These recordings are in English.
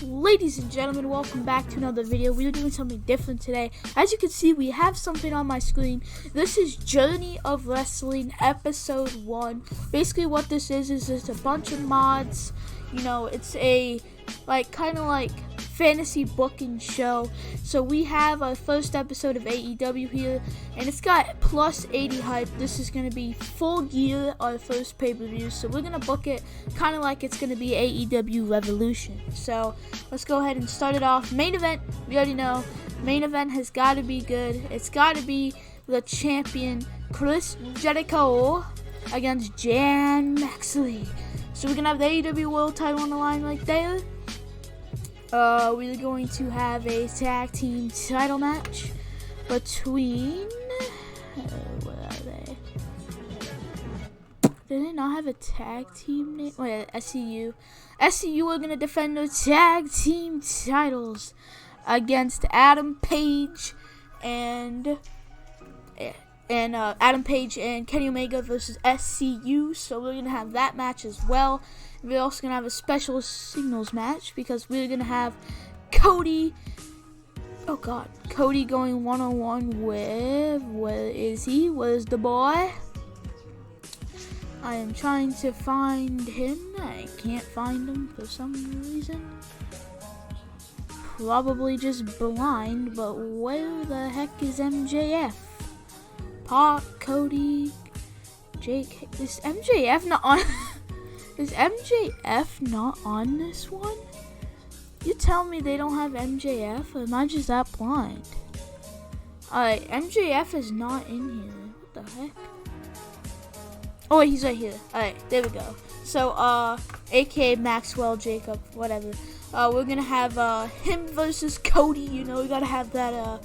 Ladies and gentlemen, welcome back to another video. We are doing something different today. As you can see, we have something on my screen. This is Journey of Wrestling episode 1. Basically what this is just a bunch of mods. You know, it's a kind of like fantasy booking show. So we have our first episode of AEW here, and it's got plus 80 hype. This is going to be Full Gear, our first pay-per-view. So we're going to book it kind of like it's going to be AEW Revolution. So let's go ahead and start it off. Main event, we already know. Main event has got to be good. It's got to be the champion Chris Jericho against Jan Maxley. So we're going to have the AEW World title on the line right there. We're going to have a tag team title match between, where are they? Did they not have a tag team name? Wait, SCU. SCU are going to defend their tag team titles against Adam Page and Adam Page and Kenny Omega versus SCU. So we're going to have that match as well. We're also going to have a special singles match because we're going to have Cody going one-on-one with, where is he? Where's the boy? I am trying to find him. I can't find him for some reason. Probably just blind, but where the heck is MJF? Pac, Cody, Jake. Is MJF not on? Is MJF not on this one? You tell me they don't have MJF, or am I just that blind? Alright, MJF is not in here. What the heck? Oh wait, he's right here. Alright, there we go. So, aka Maxwell Jacob, whatever. We're gonna have him versus Cody. You know, we gotta have that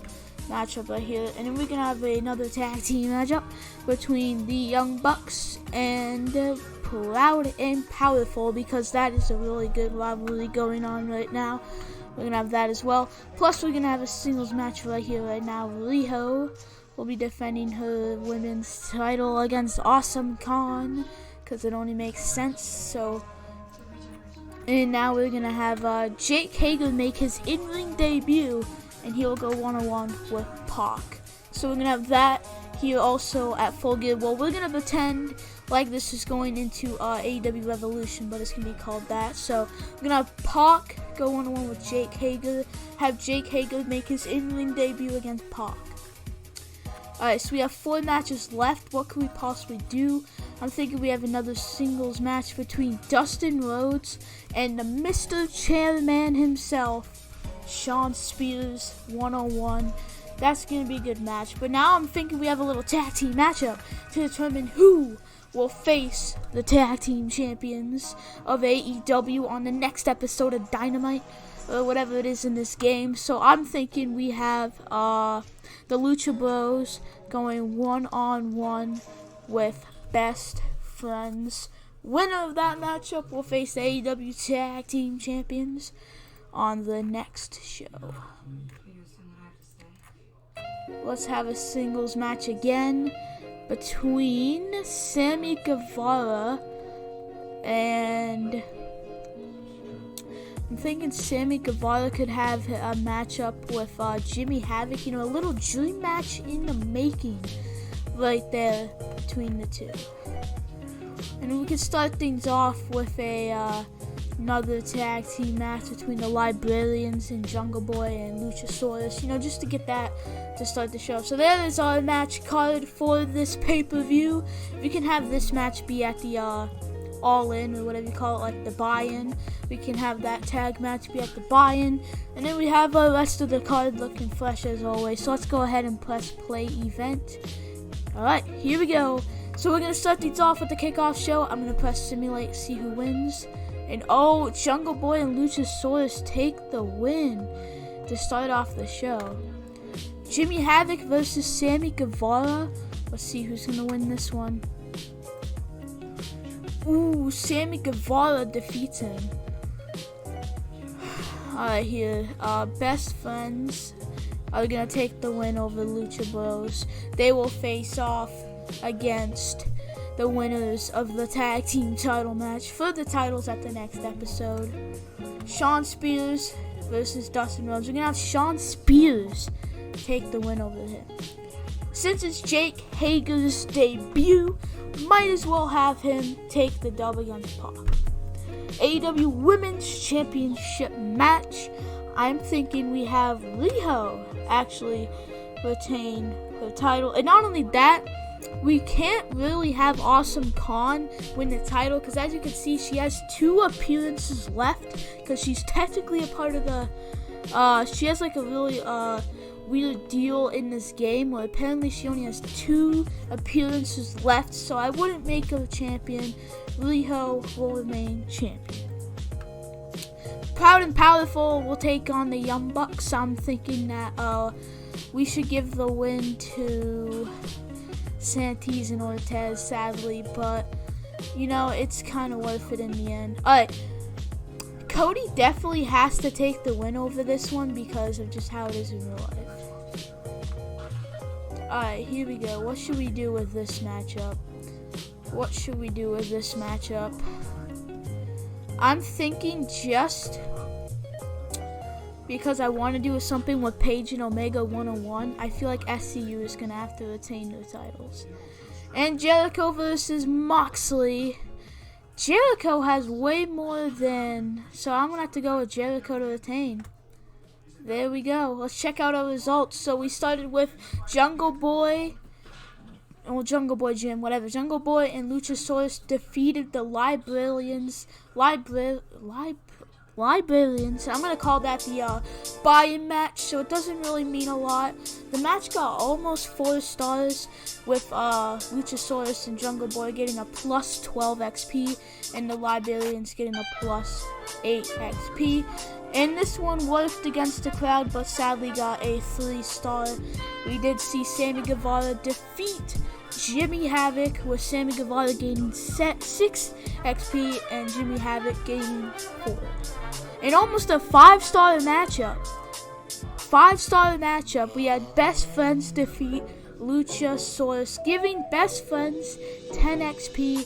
matchup right here. And then we're gonna have another tag team matchup between the Young Bucks and Proud and Powerful, because that is a really good rivalry going on right now. We're gonna have that as well. Plus we're gonna have a singles match right here right now. Riho will be defending her women's title against Awesome Khan, because it only makes sense. So, and now we're gonna have Jake Hager make his in-ring debut, and he'll go one-on-one with Pac. So we're gonna have that here also at Full Gear. Well, we're gonna pretend like this is going into AEW Revolution, but it's gonna be called that. So we're gonna have Pac go one-on-one with Jake Hager. Have Jake Hager make his in-ring debut against Pac. Alright, so we have 4 matches left. What could we possibly do? I'm thinking we have another singles match between Dustin Rhodes and the Mr. Chairman himself, Shawn Spears, one-on-one. That's going to be a good match. But now I'm thinking we have a little tag team matchup to determine who will face the tag team champions of AEW on the next episode of Dynamite, or whatever it is in this game. So I'm thinking we have the Lucha Bros going one-on-one with Best Friends. Winner of that matchup will face the AEW tag team champions on the next show. Let's have a singles match again between Sammy Guevara and, I'm thinking Sammy Guevara could have a matchup with Jimmy Havoc. You know, a little dream match in the making right there between the two. And we can start things off with another tag team match between the Librarians and Jungle Boy and Luchasaurus, you know, just to get that to start the show. So there is our match card for this pay-per-view. We can have this match be at the All-In, or whatever you call it, like the buy-in. We can have that tag match be at the buy-in. And then we have the rest of the card looking fresh as always. So let's go ahead and press play event. Alright, here we go. So we're going to start these off with the Kickoff Show. I'm going to press simulate, see who wins. And oh, Jungle Boy and Luchasaurus take the win to start off the show. Jimmy Havoc versus Sammy Guevara. Let's see who's going to win this one. Ooh, Sammy Guevara defeats him. Alright, here. Best Friends are going to take the win over Lucha Bros. They will face off against the winners of the tag team title match for the titles at the next episode. Shawn Spears versus Dustin Rhodes. We're going to have Shawn Spears take the win over him. Since it's Jake Hager's debut, might as well have him take the dub against Pac. AEW Women's Championship match. I'm thinking we have Riho actually retain her title. And not only that, we can't really have Awesome Khan win the title because, as you can see, she has 2 appearances left because she's technically a part of the she has like a really weird deal in this game where apparently she only has 2 appearances left, so I wouldn't make her champion. Riho will remain champion. Proud and Powerful will take on the Young Bucks. I'm thinking that we should give the win to Santis and Ortiz, sadly, but it's kind of worth it in the end. Alright, Cody definitely has to take the win over this one because of just how it is in real life. Alright, here we go. What should we do with this matchup? I'm thinking just because I want to do something with Paige and Omega 101, I feel like SCU is going to have to retain their titles. And Jericho versus Moxley. Jericho has way more than, so I'm going to have to go with Jericho to retain. There we go. Let's check out our results. So we started with Jungle Boy Jim, whatever. Jungle Boy and Luchasaurus defeated the Librarians. I'm going to call that the buy-in match, so it doesn't really mean a lot. The match got almost 4 stars with Luchasaurus and Jungle Boy getting a plus 12 XP and the Librarians getting a plus 8 XP. And this one worked against the crowd, but sadly got a 3-star. We did see Sammy Guevara defeat Jimmy Havoc, with Sammy Guevara gaining 6 XP and Jimmy Havoc gaining 4. And almost a 5-star matchup. We had Best Friends defeat Luchasaurus, giving Best Friends 10 XP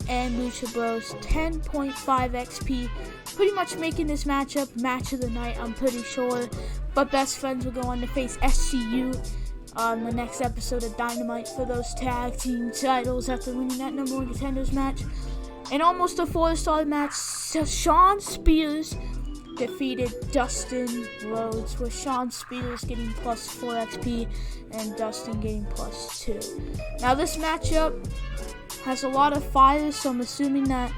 and Lucha Bros 10.5 XP. Pretty much making this matchup match of the night, I'm pretty sure. But Best Friends will go on to face SCU on the next episode of Dynamite for those tag team titles after winning that number 1 contenders match. And almost a 4-star match, Shawn Spears defeated Dustin Rhodes, with Shawn Spears getting plus 4 XP and Dustin getting plus 2. Now this matchup has a lot of fire, so I'm assuming that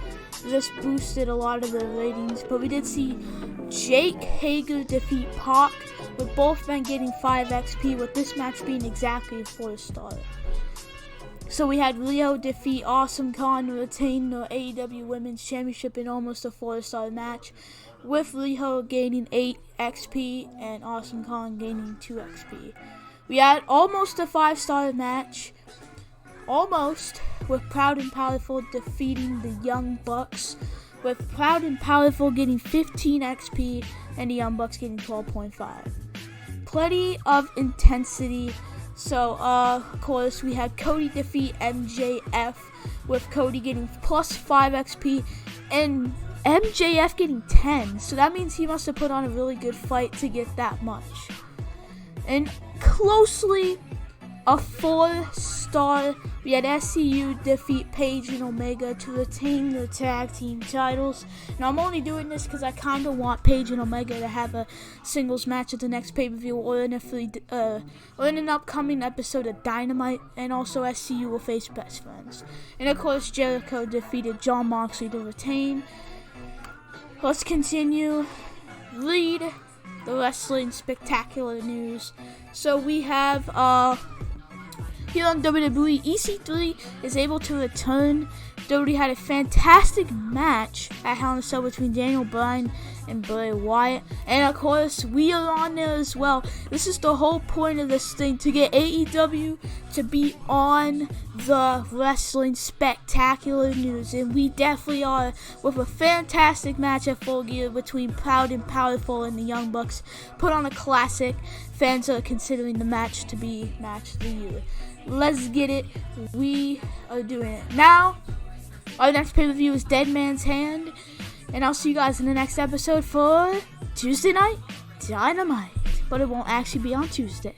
this boosted a lot of the ratings. But we did see Jake Hager defeat Pac, with both men getting 5 XP, with this match being exactly a 4-star. So we had Rio defeat Awesome Khan to retain the AEW Women's Championship in almost a 4-star match, with Rio gaining 8 XP and Awesome Khan gaining 2 XP. We had almost a 5-star match, with Proud and Powerful defeating the Young Bucks, with Proud and Powerful getting 15 XP and the Young Bucks getting 12.5. Plenty of intensity. So, of course, we had Cody defeat MJF, with Cody getting plus 5 XP and MJF getting 10. So that means he must have put on a really good fight to get that much. And closely a 4-star, we had SCU defeat Paige and Omega to retain their tag team titles. Now I'm only doing this because I kind of want Paige and Omega to have a singles match at the next pay-per-view or in an upcoming episode of Dynamite, and also SCU will face Best Friends. And of course Jericho defeated Jon Moxley to retain. Let's continue. Read the wrestling spectacular news. So we have here on WWE, EC3 is able to return. WWE had a fantastic match at Hell in a Cell between Daniel Bryan and Bray Wyatt. And of course, we are on there as well. This is the whole point of this thing, to get AEW to be on the wrestling spectacular news. And we definitely are, with a fantastic match at Full Gear between Proud and Powerful and the Young Bucks. Put on a classic. Fans are considering the match to be match of the year. Let's get it. We are doing it now. Our next pay-per-view is Dead Man's Hand. And I'll see you guys in the next episode for Tuesday Night Dynamite. But it won't actually be on Tuesday.